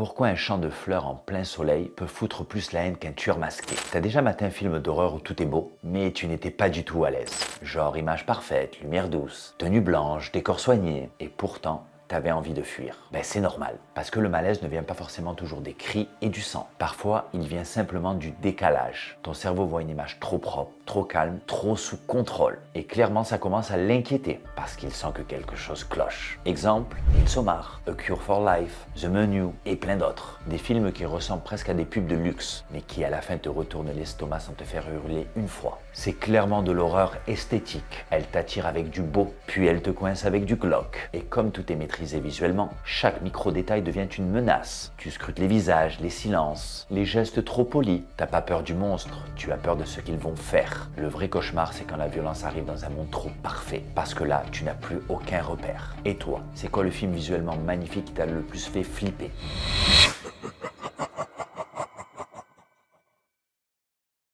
Pourquoi un champ de fleurs en plein soleil peut foutre plus la haine qu'un tueur masqué? T'as déjà maté un film d'horreur où tout est beau, mais tu n'étais pas du tout à l'aise. Genre image parfaite, lumière douce, tenue blanche, décor soigné, et pourtant, t'avais envie de fuir. Ben c'est normal, parce que le malaise ne vient pas forcément toujours des cris et du sang. Parfois, il vient simplement du décalage. Ton cerveau voit une image trop propre, trop calme, trop sous contrôle. Et clairement, ça commence à l'inquiéter, parce qu'il sent que quelque chose cloche. Exemple, Midsommar, A Cure for Life, The Menu, et plein d'autres. Des films qui ressemblent presque à des pubs de luxe, mais qui à la fin te retournent l'estomac sans te faire hurler une fois. C'est clairement de l'horreur esthétique. Elle t'attire avec du beau, puis elle te coince avec du glauque. Et comme tout est maîtrisé visuellement, chaque micro-détail devient une menace. Tu scrutes les visages, les silences, les gestes trop polis. T'as pas peur du monstre, tu as peur de ce qu'ils vont faire. Le vrai cauchemar, c'est quand la violence arrive dans un monde trop parfait. Parce que là, tu n'as plus aucun repère. Et toi, c'est quoi le film visuellement magnifique qui t'a le plus fait flipper?